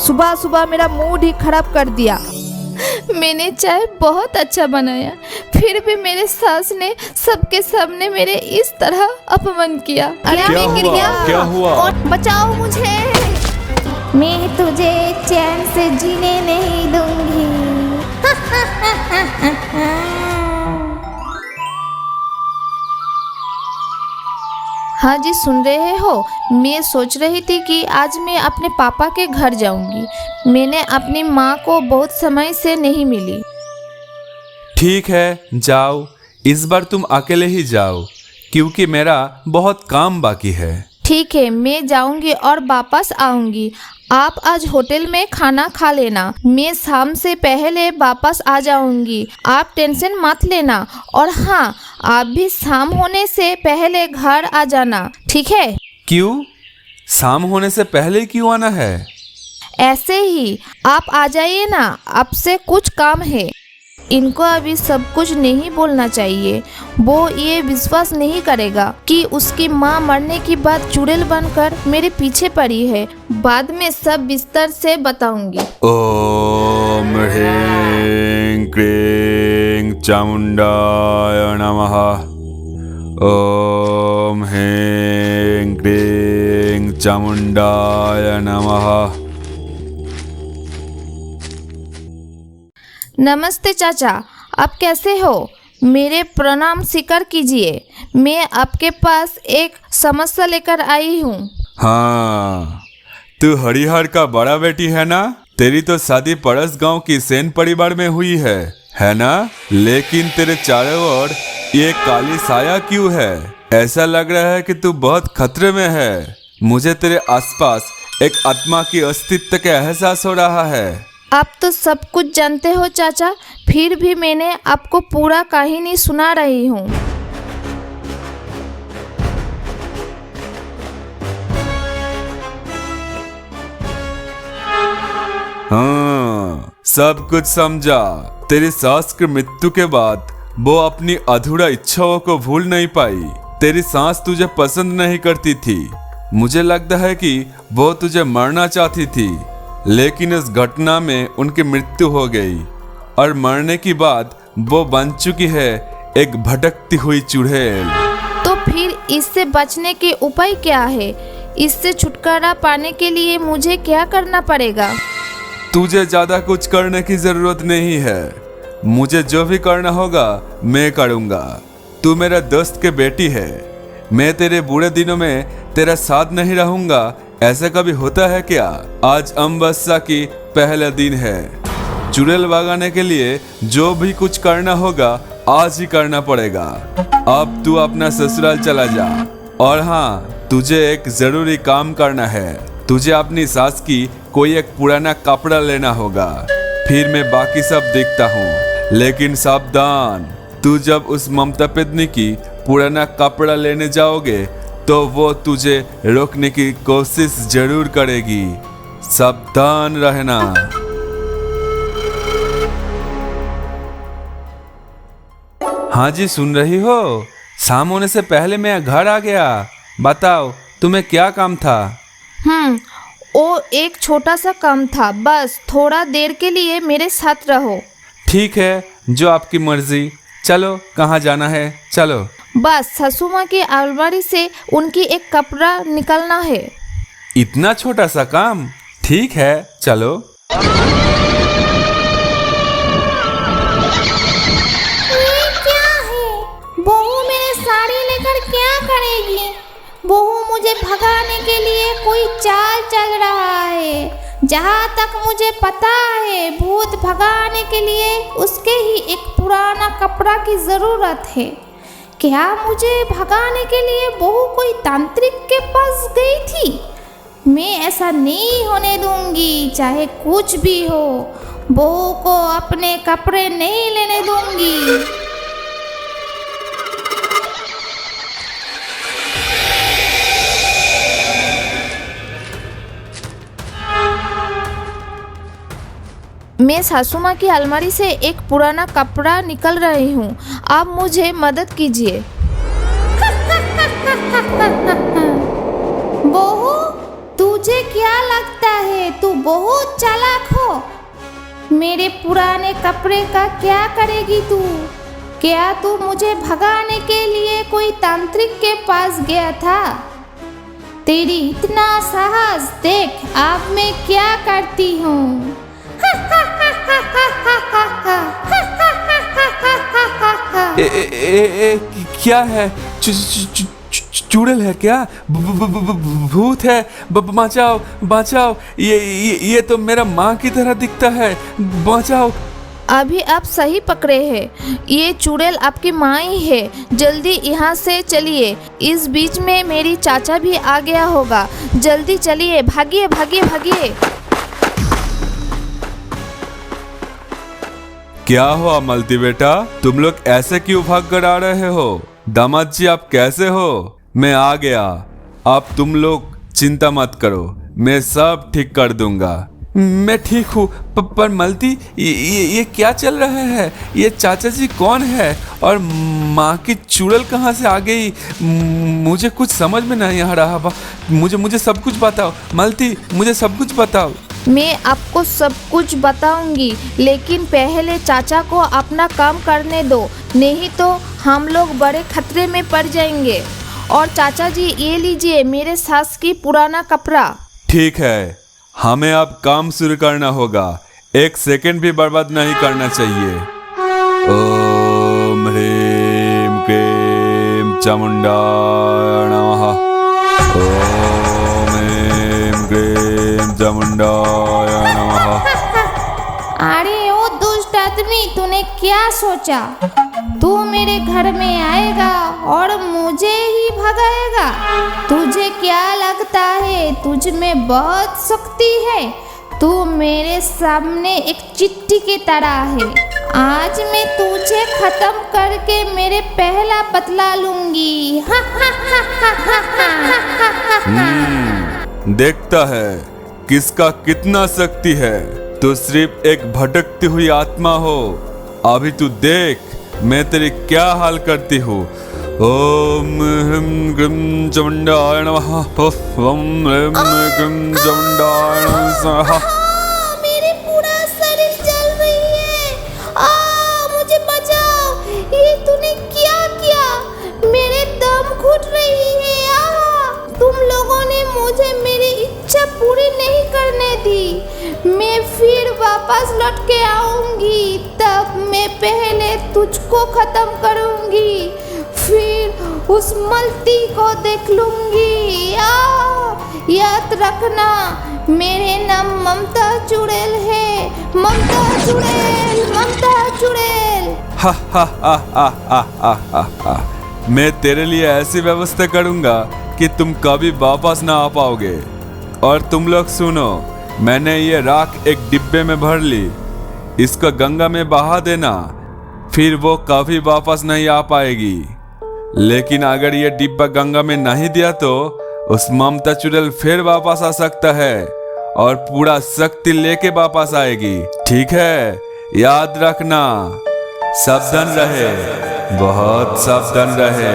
सुबह सुबह मेरा मूड ही खराब कर दिया। मैंने चाय बहुत अच्छा बनाया, फिर भी मेरे सास ने सबके सामने मेरे इस तरह अपमान किया। अरे क्या मैं गिर हुआ? गया। क्या हुआ? कौन बचाओ मुझे। मैं तुझे चैन से जीने नहीं दूंगी। हाँ जी, सुन रहे हो? मैं सोच रही थी कि आज मैं अपने पापा के घर जाऊंगी। मैंने अपनी माँ को बहुत समय से नहीं मिली। ठीक है, जाओ। इस बार तुम अकेले ही जाओ, क्योंकि मेरा बहुत काम बाकी है। ठीक है, मैं जाऊंगी और वापस आऊंगी। आप आज होटल में खाना खा लेना। मैं शाम से पहले वापस आ जाऊंगी। आप टेंशन मत लेना। और हाँ, आप भी शाम होने से पहले घर आ जाना, ठीक है? क्यों? शाम होने से पहले क्यों आना है? ऐसे ही आप आ जाइए ना, आपसे कुछ काम है। इनको अभी सब कुछ नहीं बोलना चाहिए। वो ये विश्वास नहीं करेगा कि उसकी माँ मरने की बाद चुड़ैल बनकर मेरे पीछे पड़ी है। बाद में सब विस्तार से बताऊंगी। ओम ह्रीं क्लीं चामुंडाय नमः। ओम ह्रीं क्लीं चामुंडाय नमः। नमस्ते चाचा, आप कैसे हो? मेरे प्रणाम स्वीकार कीजिए। मैं आपके पास एक समस्या लेकर आई हूँ। हाँ, तू हरिहर का बड़ा बेटी है ना? तेरी तो शादी पड़ोस गांव की सेन परिवार में हुई है ना? लेकिन तेरे चारों ओर ये काली साया क्यों है? ऐसा लग रहा है कि तू बहुत खतरे में है। मुझे तेरे आसपास एक आत्मा की अस्तित्व का एहसास हो रहा है। आप तो सब कुछ जानते हो चाचा, फिर भी मैंने आपको पूरा कहानी सुना रही हूँ। हाँ, सब कुछ समझा। तेरी सास की मृत्यु के बाद वो अपनी अधूरा इच्छाओं को भूल नहीं पाई। तेरी सास तुझे पसंद नहीं करती थी। मुझे लगता है कि वो तुझे मारना चाहती थी, लेकिन इस घटना में उनकी मृत्यु हो गई और मरने के बाद वो बन चुकी है एक भटकती हुई चुड़ैल। तो फिर इससे बचने के उपाय क्या है? इससे छुटकारा पाने के लिए मुझे क्या करना पड़ेगा? तुझे ज्यादा कुछ करने की जरूरत नहीं है। मुझे जो भी करना होगा मैं करूंगा। तू मेरा दोस्त के बेटी है। मैं तेरे बुरे दिनों में तेरा साथ नहीं रहूंगा, ऐसा कभी होता है क्या? आज अमावस्या की पहला दिन है। चुड़ैल भगाने के लिए जो भी कुछ करना होगा आज ही करना पड़ेगा। अब तू अपना ससुराल चला जा। और हाँ, तुझे एक जरूरी काम करना है। तुझे अपनी सास की कोई एक पुराना कपड़ा लेना होगा, फिर मैं बाकी सब देखता हूँ। लेकिन सावधान, तू जब उस ममता पत्नी की पुराना कपड़ा लेने जाओगे तो वो तुझे रोकने की कोशिश जरूर करेगी। सावधान रहना। हाँ जी, सुन रही हो? शाम होने से पहले मैं घर आ गया। बताओ, तुम्हें क्या काम था? वो एक छोटा सा काम था, बस थोड़ा देर के लिए मेरे साथ रहो। ठीक है, जो आपकी मर्जी। चलो, कहाँ जाना है? चलो। बस सासू माँ की अलमारी से उनकी एक कपड़ा निकालना है। इतना छोटा सा काम? ठीक है, चलो। ये क्या है? बहू मेरी साड़ी लेकर क्या करेगी? बहू मुझे भगाने के लिए कोई चाल चल रहा है। जहाँ तक मुझे पता है, भूत भगाने के लिए उसके ही एक पुराना कपड़ा की जरूरत है। क्या मुझे भगाने के लिए बहू कोई तांत्रिक के पास गई थी? मैं ऐसा नहीं होने दूंगी, चाहे कुछ भी हो। बहू को अपने कपड़े नहीं लेने दूंगी। मैं सासू माँ की अलमारी से एक पुराना कपड़ा निकल रही हूँ। आप मुझे मदद कीजिए। बहू, तू मुझे क्या लगता है तू बहुत चालाक हो। मेरे पुराने कपड़े का क्या करेगी तू? क्या तू मुझे भगाने के लिए कोई तांत्रिक के पास गया था? तेरी इतना साहस देख अब मैं क्या करती हूँ। क्या है? चुड़ैल है क्या? भूत है? बचाओ बचाओ, ये तो मेरा माँ की तरह दिखता है, बचाओ। अभी आप सही पकड़े हैं, ये चुड़ैल आपकी माँ ही है। जल्दी यहाँ से चलिए, इस बीच में मेरी चाचा भी आ गया होगा। जल्दी चलिए, भागिए भागिए भागिए। क्या हुआ मलती बेटा, तुम लोग ऐसे क्यों भाग कर आ रहे हो? दामाद जी आप कैसे हो? मैं आ गया, आप तुम लोग चिंता मत करो, मैं सब ठीक कर दूंगा। मैं ठीक हूँ, पर मलती ये क्या चल रहा है? ये चाचा जी कौन है और माँ की चुड़ैल कहाँ से आ गई? मुझे कुछ समझ में नहीं आ रहा। मुझे सब कुछ बताओ मलती, मुझे सब कुछ बताओ। मैं आपको सब कुछ बताऊंगी, लेकिन पहले चाचा को अपना काम करने दो, नहीं तो हम लोग बड़े खतरे में पड़ जाएंगे। और चाचा जी ये लीजिए मेरे सास की पुराना कपड़ा। ठीक है, हमें अब काम शुरू करना होगा, एक सेकंड भी बर्बाद नहीं करना चाहिए। ओम ह्रीम क्लीम चामुंडाय नमः। ओम ह्रीम क्लीम चामुंडाय नमः। अरे ओ दुष्ट आदमी, तूने क्या सोचा? तू मेरे घर में आएगा और मुझे ही भगाएगा? तुझे क्या लगता है तुझ में बहुत शक्ति है? तू मेरे सामने एक चिट्ठी की तरह है। आज मैं तुझे खत्म करके मेरे पहला बदला लूंगी। देखता है किसका कितना शक्ति है। तू सिर्फ एक भटकती हुई आत्मा हो, अभी तू देख मैं तेरी क्या हाल करती हूँ। ओम ह्रीम क्लीम चामुंडाय नमः। ओम ह्रीम क्लीम चामुंडाय नमः। मेरे पूरा शरीर जल रही है। मुझे बचाओ। ये तूने क्या किया? मेरे दम घुट रही है। तुम लोगों ने मुझे मेरी इच्छा पूरी नहीं करने दी। मैं फिर वापस लौट के आऊंगी, तब मैं पहले तुझको खत्म करूंगी, फिर उस मलती को देख लूंगी। याद रखना मेरे नाम ममता चुड़ैल है। ममता चुड़ैल, ममता चुड़ैल। हा हा हा हा हा हा हा हा। मैं तेरे लिए ऐसी व्यवस्था करूंगा कि तुम कभी वापस ना आ पाओगे। और तुम लोग सुनो, मैंने ये राख एक डिब्बे में भर ली, इसको गंगा में बहा देना, फिर वो कभी वापस नहीं आ पाएगी। लेकिन अगर ये डिब्बा गंगा में नहीं दिया तो उस ममता चुड़ैल फिर वापस आ सकता है और पूरा शक्ति लेके वापस आएगी। ठीक है, याद रखना, सावधान रहे, बहुत सावधान रहे।